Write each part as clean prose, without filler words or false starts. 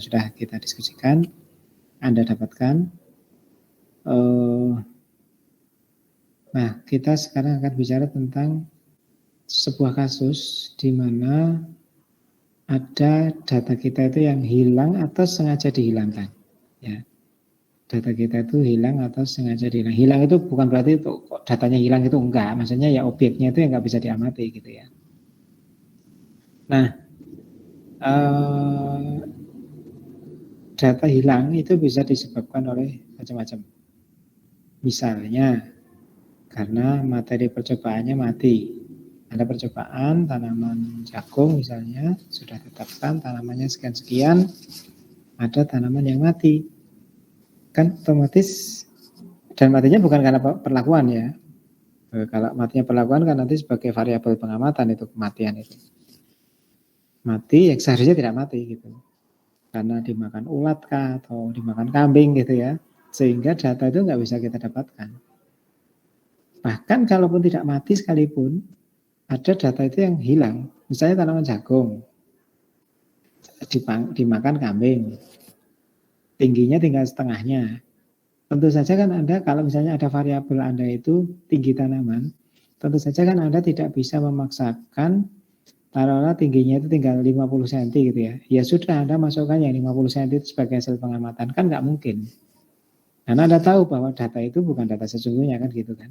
sudah kita diskusikan, Anda dapatkan. Nah, kita sekarang akan bicara tentang sebuah kasus di mana ada data kita itu yang hilang atau sengaja dihilangkan. Ya, data kita itu hilang atau sengaja dihilang. Hilang itu bukan berarti itu datanya hilang itu enggak, maksudnya ya objeknya itu yang enggak bisa diamati gitu ya. Nah, data hilang itu bisa disebabkan oleh macam-macam. Misalnya karena materi percobaannya mati. Ada percobaan tanaman jagung misalnya, sudah tetapkan tanamannya sekian-sekian, ada tanaman yang mati. Kan otomatis, dan matinya bukan karena perlakuan ya. Kalau matinya perlakuan kan nanti sebagai variabel pengamatan itu kematian itu. Mati yang seharusnya tidak mati gitu. Karena dimakan ulat kah atau dimakan kambing gitu ya. Sehingga data itu nggak bisa kita dapatkan. Bahkan kalaupun tidak mati sekalipun, ada data itu yang hilang. Misalnya tanaman jagung, dimakan kambing, tingginya tinggal setengahnya. Tentu saja kan Anda, kalau misalnya ada variabel Anda itu tinggi tanaman, tentu saja kan Anda tidak bisa memaksakan taruhlah tingginya itu tinggal 50 cm gitu ya. Ya sudah, Anda masukkan yang 50 cm itu sebagai hasil pengamatan. Kan nggak mungkin. Karena Anda tahu bahwa data itu bukan data sesungguhnya kan gitu kan.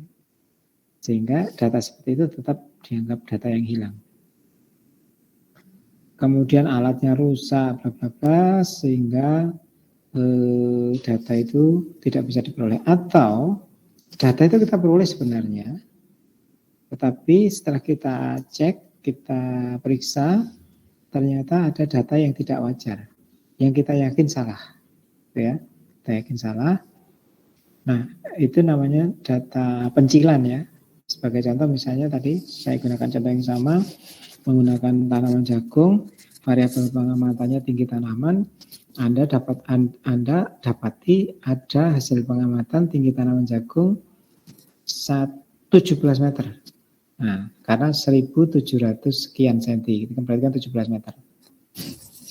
Sehingga data seperti itu tetap dianggap data yang hilang. Kemudian alatnya rusak, bla bla bla, sehingga data itu tidak bisa diperoleh. Atau data itu kita peroleh sebenarnya, tetapi setelah kita cek, kita periksa, ternyata ada data yang tidak wajar, yang kita yakin salah, ya, kita yakin salah. Nah, itu namanya data pencilan ya. Sebagai contoh misalnya tadi saya gunakan contoh yang sama, menggunakan tanaman jagung, variabel pengamatannya tinggi tanaman, Anda dapati ada hasil pengamatan tinggi tanaman jagung 17 meter. Nah, karena 1700 sekian senti, itu kan berarti kan 17 meter.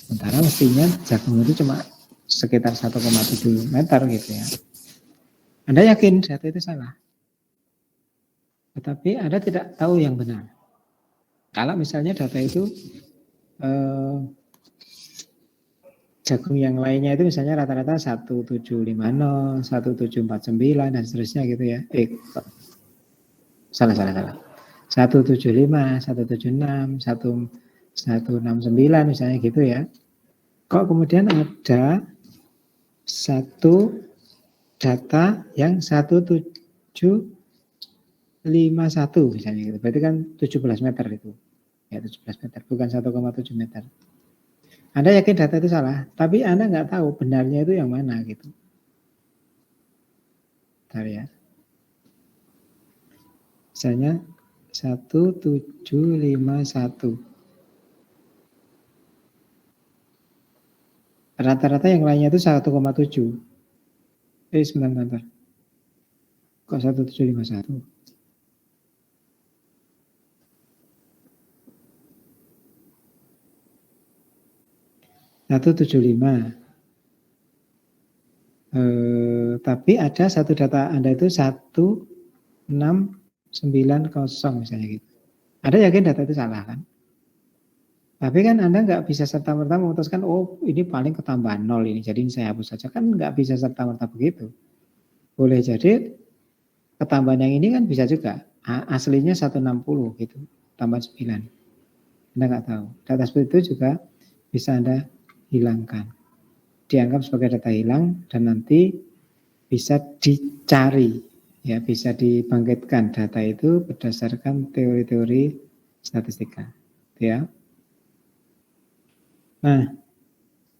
Sementara mestinya jagung itu cuma sekitar 1,7 meter gitu ya. Anda yakin data itu salah? Tetapi Anda tidak tahu yang benar. Kalau misalnya data itu jagung yang lainnya itu misalnya rata-rata 1750, 1749 dan seterusnya gitu ya. Salah. 175, 176, 169 misalnya gitu ya. Kok kemudian ada satu data yang 1751 misalnya gitu. Berarti kan 17 meter itu. Ya 17 meter, bukan 1,7 meter. Anda yakin data itu salah, tapi Anda nggak tahu benarnya itu yang mana gitu. Bentar ya. Misalnya 1751. Rata-rata yang lainnya itu 1,7. Sebentar. Kok 1751? Tapi ada satu data Anda itu 1690 misalnya gitu. Anda yakin data itu salah kan? Tapi kan Anda nggak bisa serta-merta memutuskan, oh ini paling ketambahan 0 ini, jadi ini saya hapus saja. Kan nggak bisa serta-merta begitu. Boleh jadi ketambahan yang ini kan bisa juga. Aslinya 160 gitu, tambah 9. Anda nggak tahu. Data seperti itu juga bisa Anda hilangkan. Dianggap sebagai data hilang dan nanti bisa dicari, ya bisa dibangkitkan data itu berdasarkan teori-teori statistika. Ya. Nah,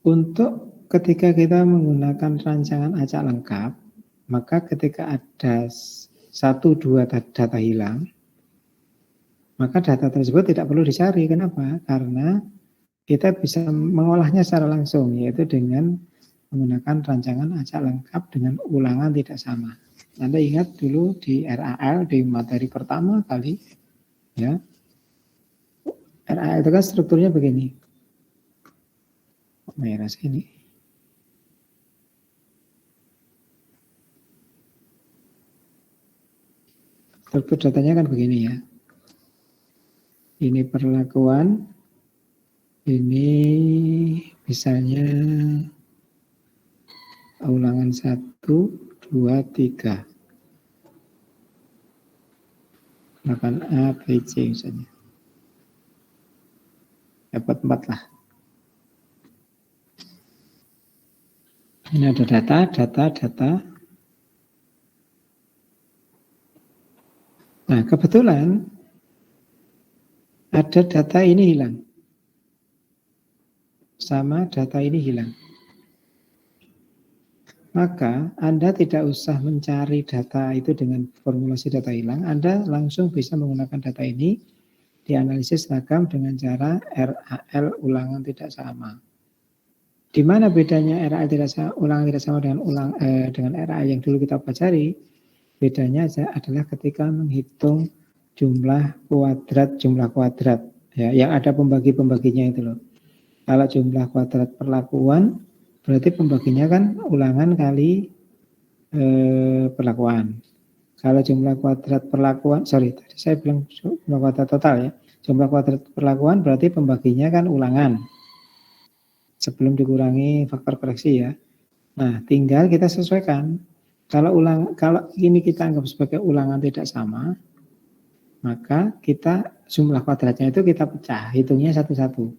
untuk ketika kita menggunakan rancangan acak lengkap, maka ketika ada 1-2 data hilang, maka data tersebut tidak perlu dicari. Kenapa? Karena kita bisa mengolahnya secara langsung, yaitu dengan menggunakan rancangan acak lengkap dengan ulangan tidak sama. Anda ingat dulu di RAL, di materi pertama kali, ya, RAL itu kan strukturnya begini. Merah sini. Struktur datanya kan begini ya. Ini perlakuan, ini misalnya ulangan 1, 2, 3. Ulangan A, B, C misalnya. Dapat 4 lah. Ini ada data. Nah, kebetulan ada data ini hilang. Sama data ini hilang. Maka Anda tidak usah mencari data itu dengan formulasi data hilang. Anda langsung bisa menggunakan data ini dianalisis ragam dengan cara RAL ulangan tidak sama. Di mana bedanya RAL tidak sama, ulangan tidak sama dengan RAL yang dulu kita pelajari? Bedanya adalah ketika menghitung jumlah kuadrat ya, yang ada pembagi-pembaginya itu loh. Kalau jumlah kuadrat perlakuan berarti pembaginya kan ulangan kali perlakuan. Kalau jumlah kuadrat perlakuan, tadi saya bilang jumlah kuadrat total ya. Jumlah kuadrat perlakuan berarti pembaginya kan ulangan. Sebelum dikurangi faktor koreksi ya. Nah, tinggal kita sesuaikan. Kalau ini kita anggap sebagai ulangan tidak sama, maka kita jumlah kuadratnya itu kita pecah, hitungnya satu-satu.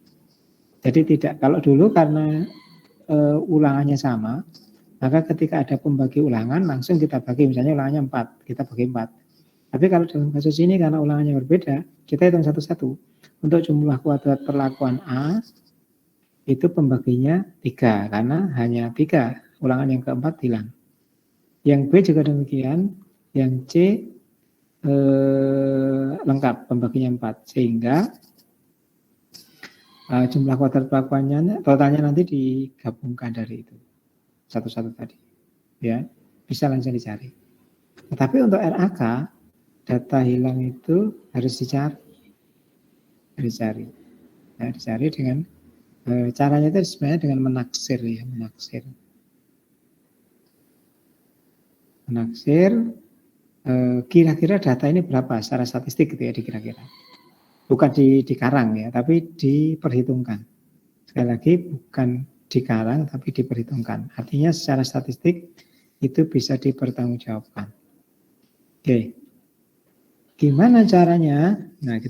Jadi tidak, kalau dulu karena ulangannya sama, maka ketika ada pembagi ulangan langsung kita bagi, misalnya ulangannya 4, kita bagi 4. Tapi kalau dalam kasus ini karena ulangannya berbeda, kita hitung satu-satu. Untuk jumlah kuadrat perlakuan A, itu pembaginya 3, karena hanya 3, ulangan yang keempat hilang. Yang B juga demikian, yang C lengkap pembaginya 4, sehingga jumlah kuadrat perlakuannya totalnya nanti digabungkan dari itu satu-satu tadi, ya bisa langsung dicari. Tetapi untuk RAK data hilang itu harus dicari dengan caranya itu sebenarnya dengan menaksir ya, menaksir kira-kira data ini berapa secara statistik gitu ya, dikira-kira. Bukan dikarang ya, tapi diperhitungkan. Sekali lagi bukan dikarang tapi diperhitungkan. Artinya secara statistik itu bisa dipertanggungjawabkan. Oke. Gimana caranya? Nah,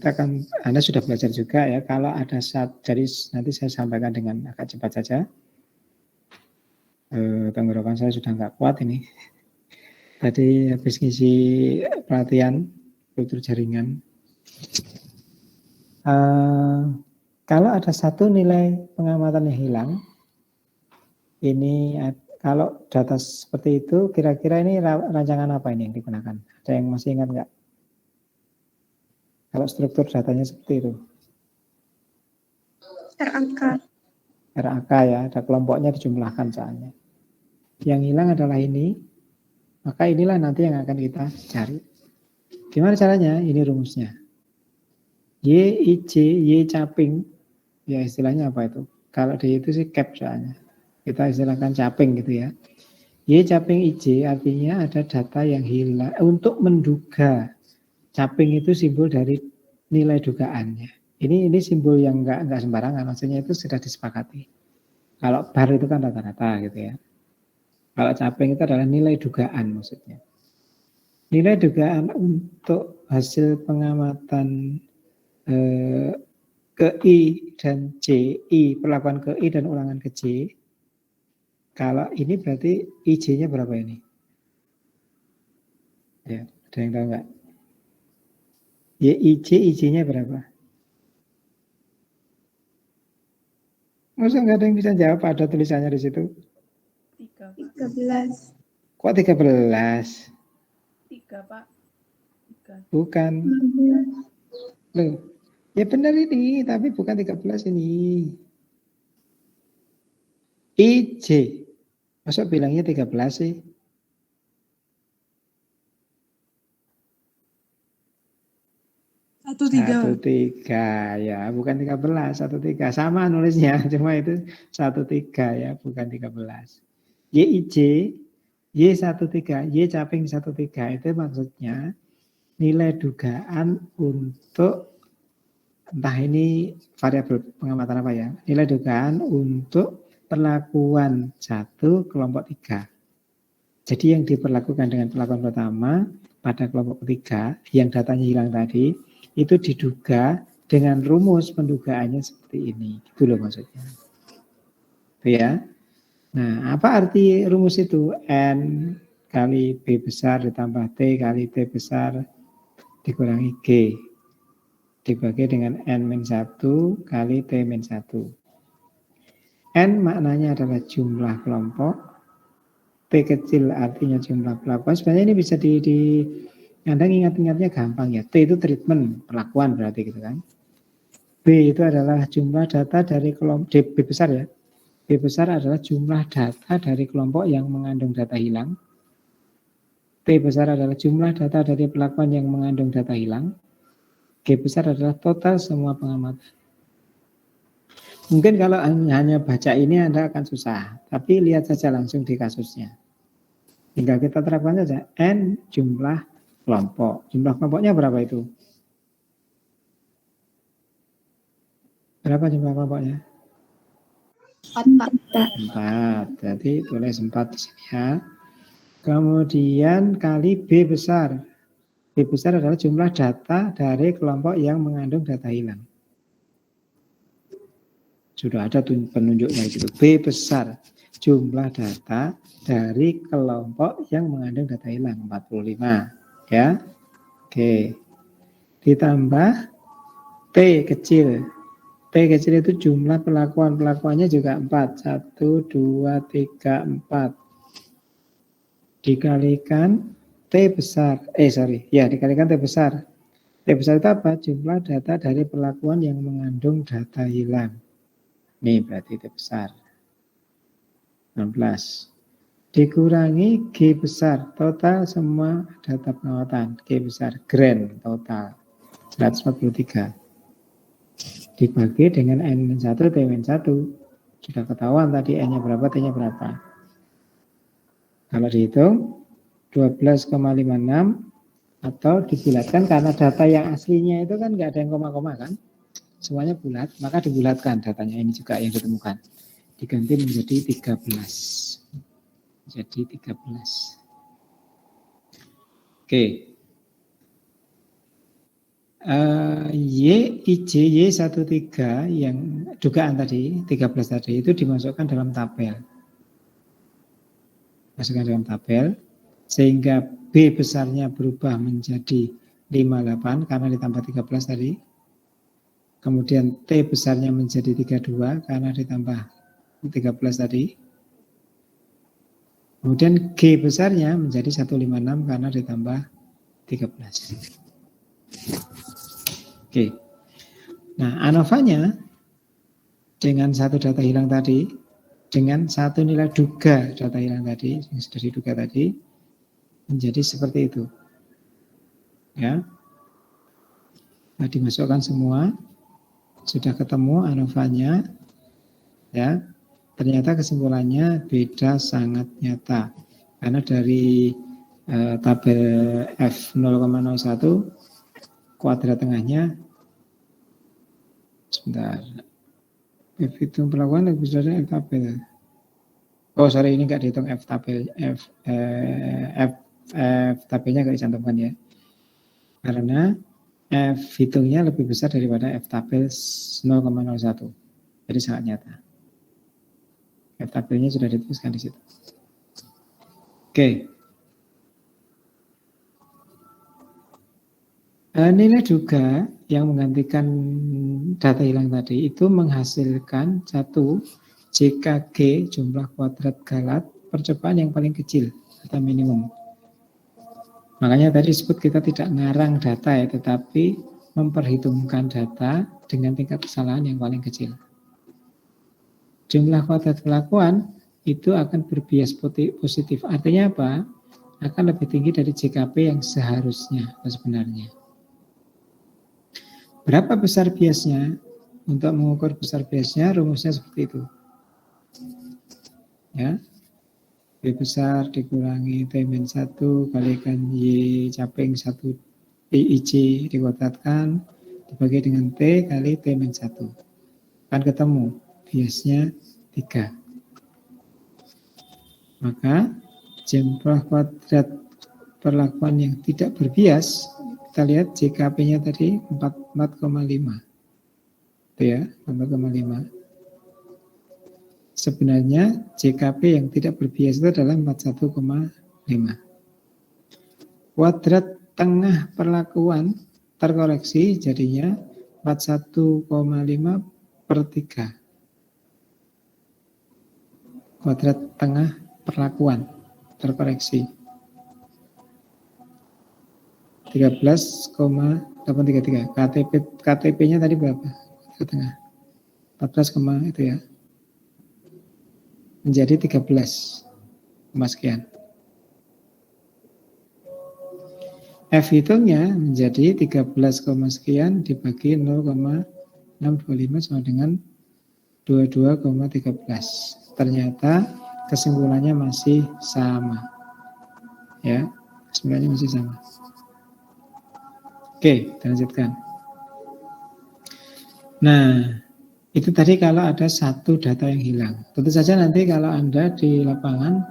Anda sudah belajar juga ya, kalau ada jadi nanti saya sampaikan dengan agak cepat saja. Tenggorokan saya sudah nggak kuat ini. Tadi habis ngisi pelatihan kultur jaringan. Kalau ada satu nilai pengamatan yang hilang, ini kalau data seperti itu, kira-kira ini rancangan apa ini yang digunakan? Ada yang masih ingat nggak? Kalau struktur datanya seperti itu. RAK ya, ada kelompoknya dijumlahkan soalnya. Yang hilang adalah ini, maka inilah nanti yang akan kita cari. Gimana caranya? Ini rumusnya. Y caping, ya istilahnya apa itu? Kalau di itu sih cap soalnya. Kita istilahkan caping gitu ya. Y caping IJ artinya ada data yang hilang. Untuk menduga, caping itu simbol dari nilai dugaannya. Ini simbol yang enggak sembarangan, maksudnya itu sudah disepakati. Kalau bar itu kan rata-rata gitu ya. Kalau caping itu adalah nilai dugaan maksudnya. Nilai dugaan untuk hasil pengamatan ke I dan C, I perlakuan ke I dan ulangan ke C. Kalau ini berarti IJ-nya berapa ini? Ya, ada yang tahu nggak? IJ-nya berapa? Masa nggak ada yang bisa jawab? Ada tulisannya di situ. 13. Kok 13? 3, Pak. 3. Bukan. Loh, ya benar ini, tapi bukan 13 ini. IJ. Masa bilangnya 13 sih? Satu tiga ya, bukan 13, 13. Sama nulisnya, cuma itu 13 ya, bukan 13. YIJ, Y13, Y caping 13 itu maksudnya nilai dugaan untuk entah ini variabel pengamatan apa ya, nilai dugaan untuk perlakuan 1 kelompok 3. Jadi yang diperlakukan dengan perlakuan pertama pada kelompok ketiga yang datanya hilang tadi itu diduga dengan rumus pendugaannya seperti ini. Itu loh maksudnya. Itu ya. Nah, apa arti rumus itu? N kali B besar ditambah T kali T besar dikurangi G dibagi dengan N-1 kali T-1. N maknanya adalah jumlah kelompok, T kecil artinya jumlah pelakuan. Sebenarnya ini bisa Anda ingat-ingatnya gampang ya. T itu treatment, perlakuan berarti gitu kan. B itu adalah jumlah data dari kelompok, B besar ya. B besar adalah jumlah data dari kelompok yang mengandung data hilang. T besar adalah jumlah data dari perlakuan yang mengandung data hilang. G besar adalah total semua pengamatan. Mungkin kalau hanya baca ini Anda akan susah, tapi lihat saja langsung di kasusnya. Tinggal kita terapkan saja N jumlah kelompok. Jumlah kelompoknya berapa itu? Berapa jumlah kelompoknya? 4. Jadi tulis 4 di sini ya. Kemudian kali B besar. B besar adalah jumlah data dari kelompok yang mengandung data hilang. Sudah ada penunjuknya itu. B besar jumlah data dari kelompok yang mengandung data hilang 45 ya. Oke. Ditambah T kecil. T kecil itu jumlah pelakuannya juga 4. 1 2 3 4 dikalikan T besar. Dikalikan T besar. T besar itu apa? Jumlah data dari perlakuan yang mengandung data hilang. Ini berarti T besar 16 dikurangi G besar total semua data pengamatan. G besar grand total 143 dibagi dengan N-1 T-1 sudah ketahuan tadi N-nya berapa T-nya berapa. Kalau dihitung 12,56 atau dibulatkan karena data yang aslinya itu kan nggak ada yang koma-koma kan, semuanya bulat, maka dibulatkan datanya ini juga yang ditemukan. Diganti menjadi 13. Jadi 13. Oke. Y13 yang dugaan tadi, 13 tadi itu dimasukkan dalam tabel. Masukkan dalam tabel, sehingga B besarnya berubah menjadi 58 karena ditambah 13 tadi. Kemudian T besarnya menjadi 32 karena ditambah 13 tadi. Kemudian G besarnya menjadi 156 karena ditambah 13. Oke. Nah, ANOVA-nya dengan satu data hilang tadi, dengan satu nilai duga data hilang tadi, yang sudah diduga tadi, menjadi seperti itu. Ya. Nah, dimasukkan semua. Sudah ketemu ANOVA-nya, ya, ternyata kesimpulannya beda sangat nyata. Karena dari tabel F0,01 kuadrat tengahnya, sebentar, F hitung perlakuan lebih besar dari F tabel. Oh sorry, ini nggak dihitung F tabel, F tabelnya nggak dicantumkan ya. Karena F hitungnya lebih besar daripada F tabel 0,01. Jadi sangat nyata. F tabelnya sudah dituliskan di situ. Oke. Nilai duga yang menggantikan data hilang tadi itu menghasilkan satu JKG jumlah kuadrat galat percobaan yang paling kecil atau minimum. Makanya tadi disebut kita tidak ngarang data ya, tetapi memperhitungkan data dengan tingkat kesalahan yang paling kecil. Jumlah kuadrat perlakuan itu akan berbias positif. Artinya apa? Akan lebih tinggi dari JKP yang seharusnya atau sebenarnya. Berapa besar biasnya? Untuk mengukur besar biasnya, rumusnya seperti itu. Ya. B besar dikurangi T-1 kalikan Y caping 1 PIC dikuadratkan dibagi dengan T kali T-1. Kan ketemu biasnya 3. Maka jumlah kuadrat perlakuan yang tidak berbias, kita lihat JKP-nya tadi 4,5. Itu ya, 4,5. Sebenarnya JKP yang tidak berbias itu adalah 41,5. Kuadrat tengah perlakuan terkoreksi jadinya 41,5 per 3. Kuadrat tengah perlakuan terkoreksi 13,833. KTP-nya tadi berapa? Ke tengah 14, itu ya. Menjadi 13, sekian. F hitungnya menjadi 13, sekian dibagi 0,625 sama dengan 22,13. Ternyata kesimpulannya masih sama. Ya, kesimpulannya masih sama. Oke, kita lanjutkan. Nah, itu tadi kalau ada satu data yang hilang. Tentu saja nanti kalau Anda di lapangan,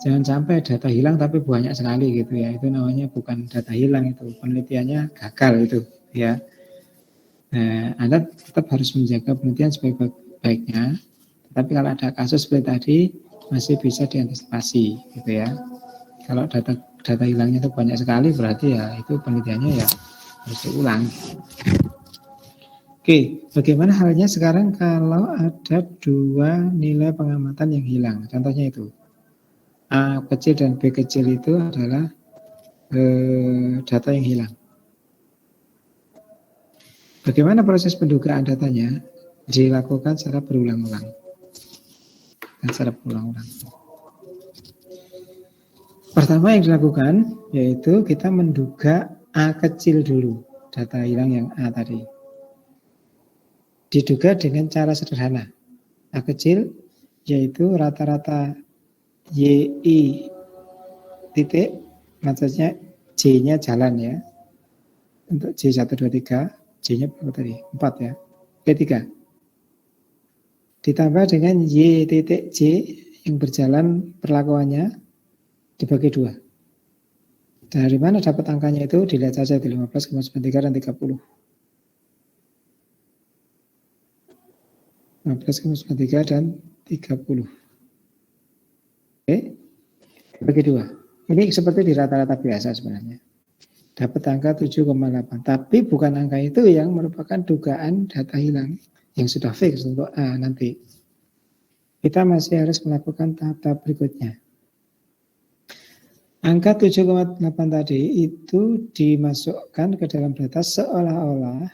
jangan sampai data hilang tapi banyak sekali gitu ya. Itu namanya bukan data hilang, itu penelitiannya gagal itu ya. Nah, Anda tetap harus menjaga penelitian sebaik-baiknya. Tapi kalau ada kasus seperti tadi masih bisa diantisipasi gitu ya. Kalau data hilangnya itu banyak sekali berarti ya itu penelitiannya ya harus diulang. Oke, bagaimana halnya sekarang kalau ada dua nilai pengamatan yang hilang? Contohnya itu A kecil dan B kecil itu adalah data yang hilang. Bagaimana proses pendugaan datanya? Dilakukan secara berulang-ulang. Pertama yang dilakukan yaitu kita menduga A kecil dulu, data hilang yang A tadi. Diduga dengan cara sederhana. A kecil yaitu rata-rata YI titik, maksudnya J-nya jalan ya. Untuk J123, J-nya berapa tadi? 4 ya. P3. Ditambah dengan Y titik J yang berjalan perlakuannya dibagi 2. Dari mana dapat angkanya itu? Dilihat saja di 15,93 dan 30. 15,93 dan 30. Oke, bagi 2. Ini seperti di rata-rata biasa sebenarnya. Dapat angka 7,8. Tapi bukan angka itu yang merupakan dugaan data hilang yang sudah fix untuk A nanti. Kita masih harus melakukan tahap berikutnya. Angka 7,8 tadi itu dimasukkan ke dalam data seolah-olah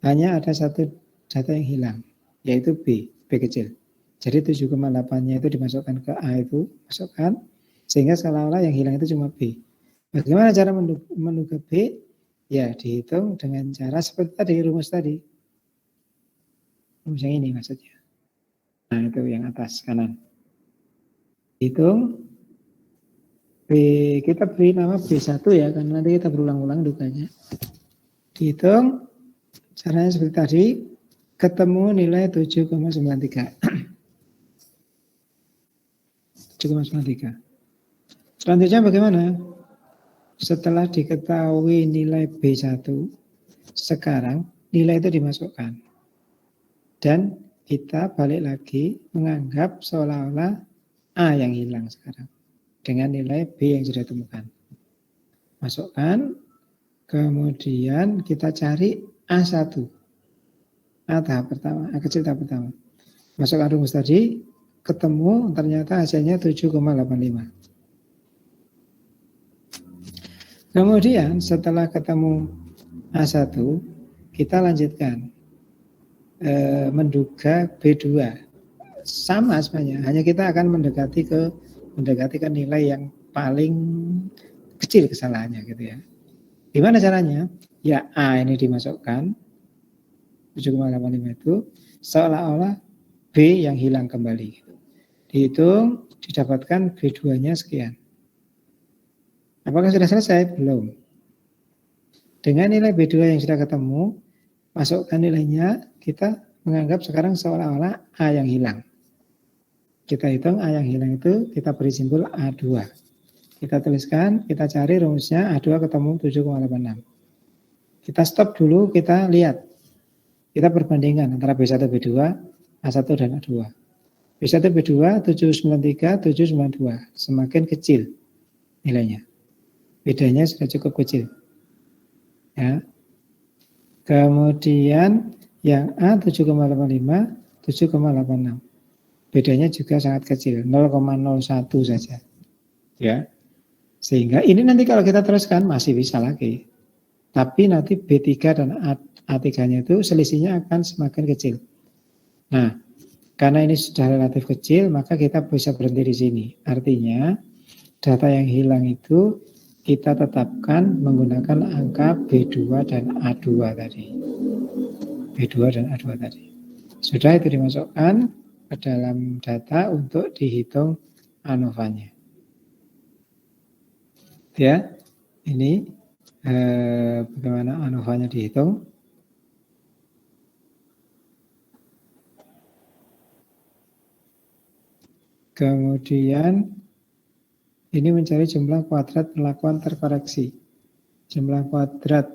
hanya ada satu data yang hilang, yaitu B kecil. Jadi 7,8-nya itu dimasukkan ke A itu, masukkan, sehingga seolah-olah yang hilang itu cuma B. Bagaimana cara menduga B? Ya, dihitung dengan cara seperti tadi, rumus tadi. Rumus yang ini maksudnya. Nah, itu yang atas kanan. Hitung B, kita beri nama B1 ya, karena nanti kita berulang-ulang duganya. Dihitung, caranya seperti tadi, ketemu nilai 7,93. 7,93. Selanjutnya bagaimana? Setelah diketahui nilai B1, sekarang nilai itu dimasukkan. Dan kita balik lagi menganggap seolah-olah A yang hilang sekarang. Dengan nilai B yang sudah ditemukan. Masukkan, kemudian kita cari A1. A tahap pertama, A kecil tahap pertama. Masukkan rumus tadi, ketemu ternyata hasilnya 7,85. Kemudian setelah ketemu A1, kita lanjutkan menduga B2. Sama sebenarnya, hanya kita akan mendekati ke nilai yang paling kecil kesalahannya gitu ya. Gimana caranya? Ya A ini dimasukkan 7,85 itu seolah-olah B yang hilang kembali. Dihitung, didapatkan B2-nya sekian. Apakah sudah selesai? Belum. Dengan nilai B2 yang sudah ketemu, masukkan nilainya, kita menganggap sekarang seolah-olah A yang hilang. Kita hitung A yang hilang itu, kita beri simbol A2. Kita tuliskan, kita cari rumusnya A2 ketemu 7,86. Kita stop dulu, kita lihat. Kita perbandingkan antara B1, B2, A1 dan A2. B1, B2, 793, 792. Semakin kecil nilainya. Bedanya sudah cukup kecil. Ya. Kemudian yang A 7,85, 7,86. Bedanya juga sangat kecil, 0,01 saja. Ya. Sehingga ini nanti kalau kita teruskan masih bisa lagi. Tapi nanti B3 dan A3-nya itu selisihnya akan semakin kecil. Nah, karena ini sudah relatif kecil, maka kita bisa berhenti di sini. Artinya, data yang hilang itu kita tetapkan menggunakan angka B2 dan A2 tadi. B2 dan A2 tadi. Sudah itu dimasukkan ke dalam data untuk dihitung ANOVA-nya. Ya, ini bagaimana ANOVA-nya dihitung. Kemudian ini mencari jumlah kuadrat perlakuan terkoreksi. Jumlah kuadrat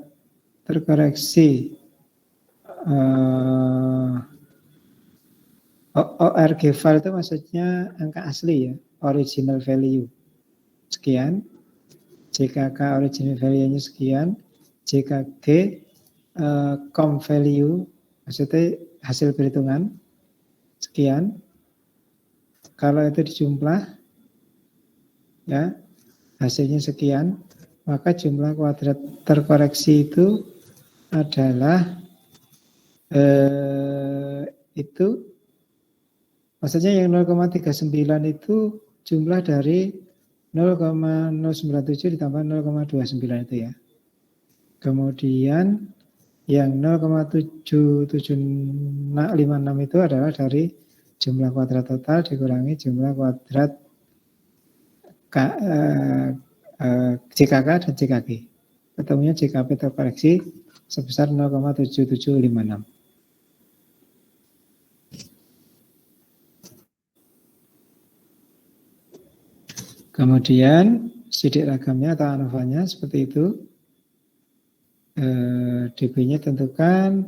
terkoreksi ORG file itu maksudnya angka asli ya, original value. Sekian, JKK original value-nya sekian, JKG com value, maksudnya hasil perhitungan, sekian. Kalau itu dijumlah, ya hasilnya sekian, maka jumlah kuadrat terkoreksi itu adalah itu, maksudnya yang 0,39 itu jumlah dari 0,097 ditambah 0,29 itu ya. Kemudian yang 0,7756 itu adalah dari jumlah kuadrat total dikurangi jumlah kuadrat JKK dan JKG. Ketemunya JKP terkoreksi sebesar 0,7756. Kemudian sidik ragamnya atau ANOVA-nya seperti itu. DB-nya tentukan,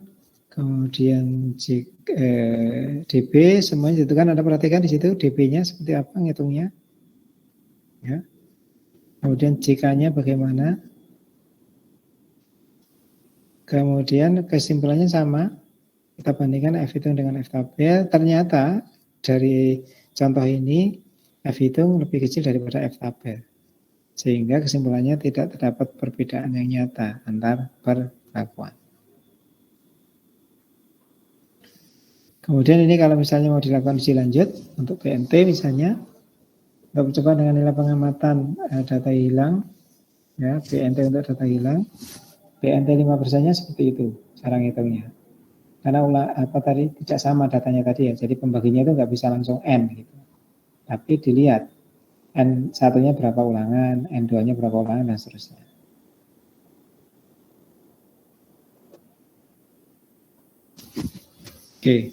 kemudian DB semuanya ditentukan. Anda perhatikan di situ DB-nya seperti apa ngitungnya. Ya. Kemudian JK-nya bagaimana. Kemudian kesimpulannya sama. Kita bandingkan F hitung dengan F tabel. Ternyata dari contoh ini F hitung lebih kecil daripada F tabel. Sehingga kesimpulannya tidak terdapat perbedaan yang nyata antar perlakuan. Kemudian ini kalau misalnya mau dilakukan uji lanjut untuk BNT misalnya, untuk mencoba dengan nilai pengamatan data hilang, ya BNT untuk data hilang, BNT 5%-nya seperti itu cara ngitungnya. Karena tadi tidak sama datanya tadi ya, jadi pembaginya itu nggak bisa langsung N gitu. Tapi dilihat N1-nya berapa ulangan, N2-nya berapa ulangan, dan seterusnya. Oke.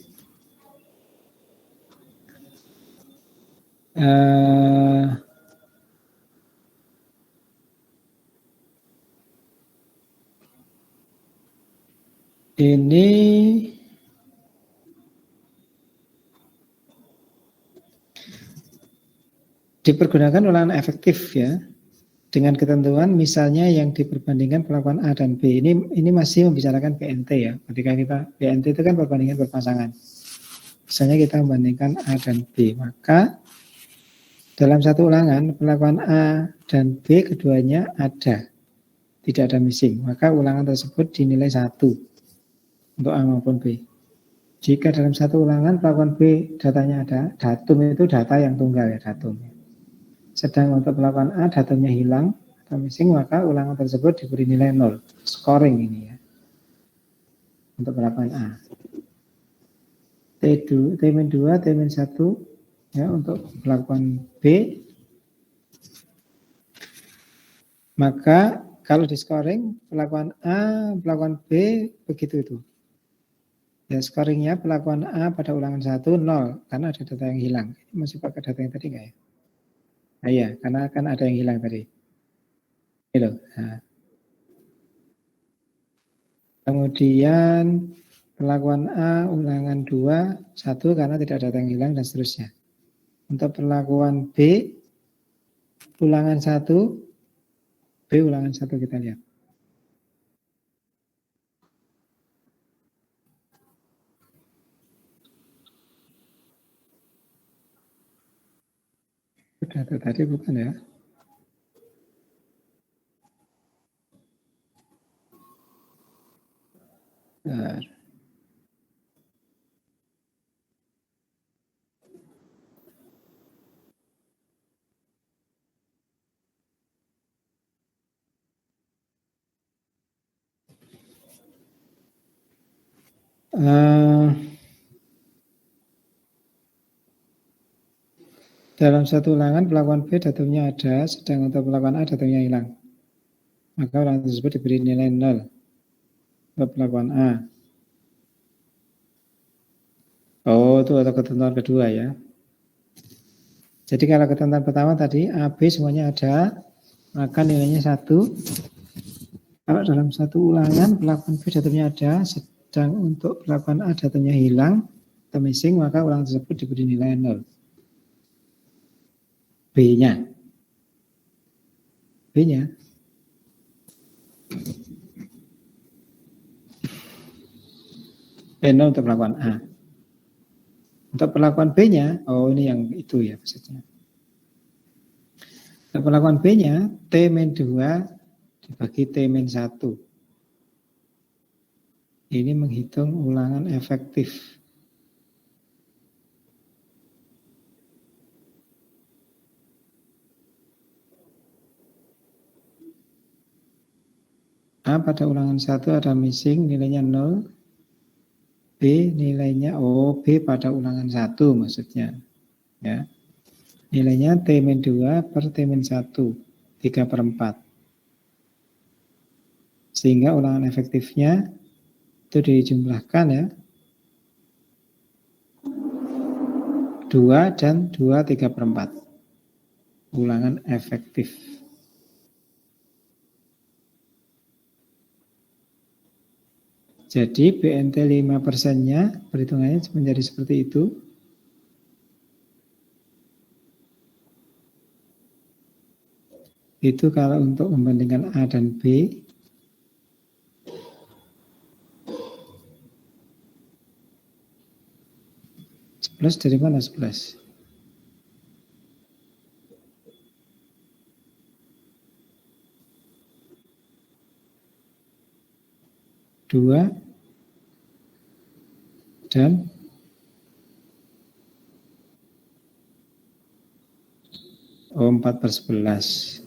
Ini dipergunakan ulangan efektif ya, dengan ketentuan misalnya yang diperbandingkan perlakuan A dan B. Ini masih membicarakan BNT ya. Ketika kita BNT itu kan perbandingan berpasangan. Misalnya kita membandingkan A dan B, maka dalam satu ulangan perlakuan A dan B keduanya ada, tidak ada missing. Maka ulangan tersebut dinilai 1 untuk A maupun B. Jika dalam satu ulangan perlakuan B datanya ada, datum itu data yang tunggal ya, datum. Sedang untuk perlakuan A datumnya hilang atau missing, maka ulangan tersebut diberi nilai 0. Scoring ini ya. Untuk perlakuan A. T2, T-2, T-1 ya untuk perlakuan B. Maka kalau di scoring perlakuan A, perlakuan B begitu itu. Ya, scoringnya perlakuan A pada ulangan 1 0 karena ada data yang hilang. Ini masih pakai data yang tadi nggak ya? Nah, iya, karena kan ada yang hilang tadi. Ini loh. Nah. Kemudian perlakuan A ulangan 2 1 karena tidak ada data yang hilang dan seterusnya. Untuk perlakuan B ulangan 1 B ulangan 1 kita lihat. Data tadi bukan ya? Bentar. Dalam satu ulangan perlakuan B datumnya ada, sedang untuk perlakuan A datumnya hilang. Maka ulangan tersebut diberi nilai 0 untuk perlakuan A. Oh, itu atau ketentuan kedua ya. Jadi kalau ketentuan pertama tadi A, B semuanya ada, maka nilainya 1. Kalau dalam satu ulangan perlakuan B datumnya ada, sedang untuk perlakuan A datumnya hilang atau missing, maka ulangan tersebut diberi nilai 0. B-nya. B-nya. B0 untuk perlakuan A. Untuk perlakuan B-nya, oh ini yang itu ya maksudnya. Untuk perlakuan B-nya, T-2 dibagi T-1. Ini menghitung ulangan efektif. A pada ulangan 1 ada missing, nilainya 0. B nilainya, B pada ulangan 1 maksudnya. Ya. Nilainya T-2 per T-1, 3/4. Sehingga ulangan efektifnya itu dijumlahkan ya. 2 dan 2 3/4. Ulangan efektif. Jadi BNT 5%-nya perhitungannya menjadi seperti itu. Itu kalau untuk membandingkan A dan B. Plus dari mana 11? Dua dan 4/11.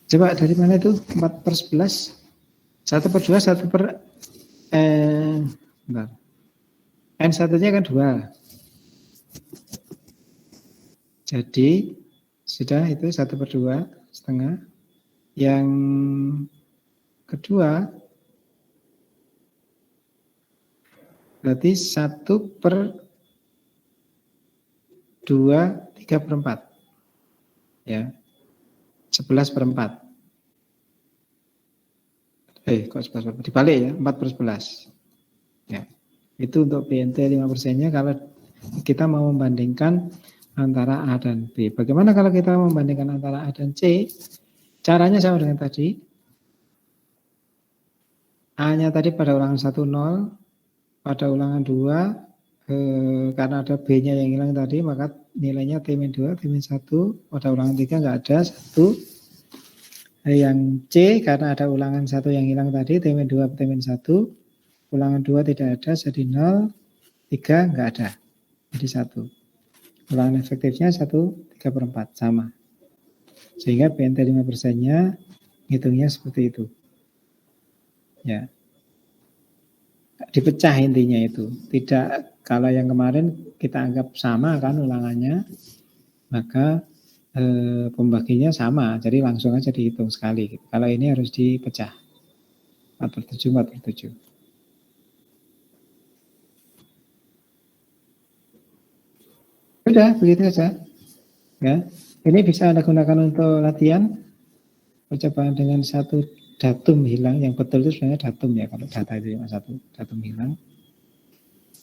Coba dari mana itu 4/11? 1/2, 1 per bentar. N1-nya kan 2. Jadi sudah itu 1/2 setengah. Yang kedua berarti 1/2 3/4. Ya. 11/4. Kok 11/4? Dibalik ya, 4/11. Ya. Itu untuk BNT 5%-nya kalau kita mau membandingkan antara A dan B. Bagaimana kalau kita membandingkan antara A dan C? Caranya sama dengan tadi. A-nya tadi pada ulangan 1 0, pada ulangan 2 karena ada B-nya yang hilang tadi, maka nilainya T-2, T-1, pada ulangan 3 enggak ada 1. Yang C karena ada ulangan 1 yang hilang tadi, T-2, T-1, ulangan 2 tidak ada, jadi 0, 3 enggak ada, jadi 1. Ulangan efektifnya 1 3/4, sama. Sehingga BNT 5%-nya hitungnya seperti itu. Ya. Dipecah intinya itu. Tidak, kalau yang kemarin kita anggap sama kan ulangannya, maka pembaginya sama, jadi langsung aja dihitung sekali. Gitu. Kalau ini harus dipecah 4/7, 4/7. Sudah, begitu saja. Ya. Ini bisa Anda gunakan untuk latihan percobaan dengan satu datum hilang. Yang betul itu sebenarnya datum ya, kalau data itu cuma satu datum hilang.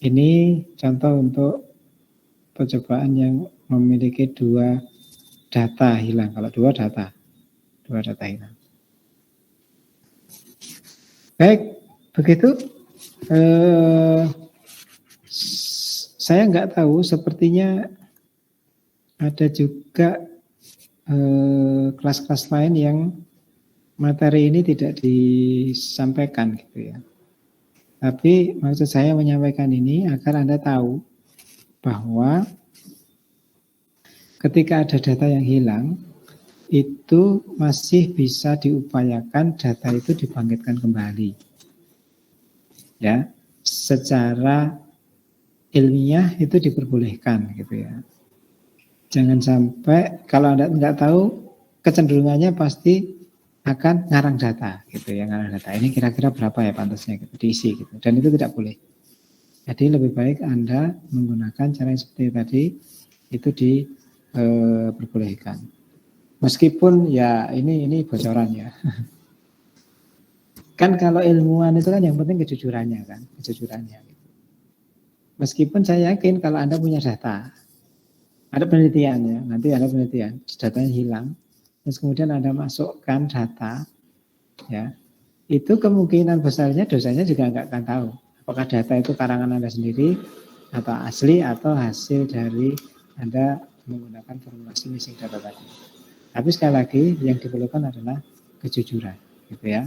Ini contoh untuk percobaan yang memiliki dua data hilang. Kalau dua data hilang. Baik, begitu. Saya nggak tahu, sepertinya ada juga kelas-kelas lain yang materi ini tidak disampaikan gitu ya. Tapi maksud saya menyampaikan ini agar Anda tahu bahwa ketika ada data yang hilang, itu masih bisa diupayakan data itu dibangkitkan kembali. Ya, secara ilmiah itu diperbolehkan gitu ya. Jangan sampai kalau Anda nggak tahu, kecenderungannya pasti akan ngarang data gitu ya, ngarang data. Ini kira-kira berapa ya pantasnya gitu, diisi gitu. Dan itu tidak boleh. Jadi lebih baik Anda menggunakan cara yang seperti tadi, itu diperbolehkan. Meskipun ya ini bocoran ya. Kan kalau ilmuwan itu kan yang penting kejujurannya kan, kejujurannya. Meskipun saya yakin kalau Anda punya data, ada penelitian ya, nanti ada penelitian, datanya hilang, terus kemudian Anda masukkan data, ya, itu kemungkinan besarnya dosanya juga nggak akan tahu. Apakah data itu karangan Anda sendiri, atau asli, atau hasil dari Anda menggunakan formulasi missing data tadi. Tapi sekali lagi yang diperlukan adalah kejujuran, gitu ya.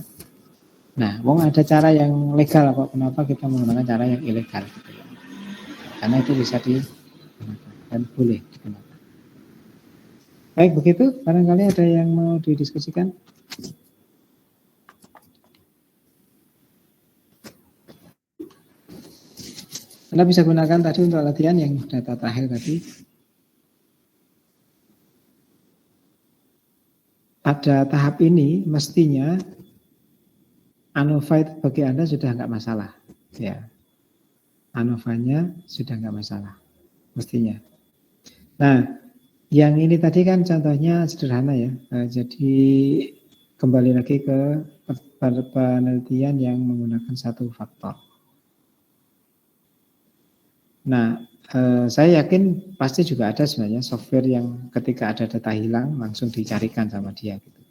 Nah, wong ada cara yang legal kok, kenapa kita menggunakan cara yang ilegal gitu ya. Karena itu bisa digunakan dan boleh digunakan. Baik, begitu. Barangkali ada yang mau didiskusikan. Anda bisa gunakan tadi untuk latihan yang data terakhir tadi. Pada tahap ini mestinya ANOVA itu bagi Anda sudah nggak masalah. Ya, ANOVA-nya sudah nggak masalah, mestinya. Nah, yang ini tadi kan contohnya sederhana ya. Jadi kembali lagi ke penelitian yang menggunakan satu faktor. Nah, saya yakin pasti juga ada sebenarnya software yang ketika ada data hilang langsung dicarikan sama dia gitu.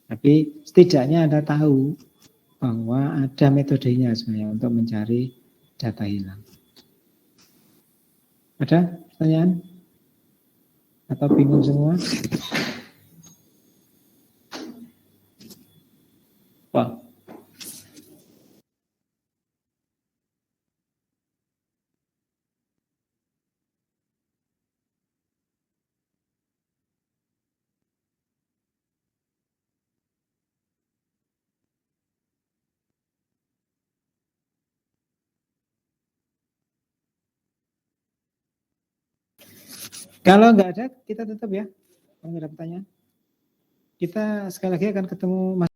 Tapi setidaknya Anda tahu bahwa ada metodenya sebenarnya untuk mencari data hilang. Ada pertanyaan? Atau bingung semua? Wah. Kalau nggak ada, kita tutup ya. Kalau nggak ada pertanyaan. Kita sekali lagi akan ketemu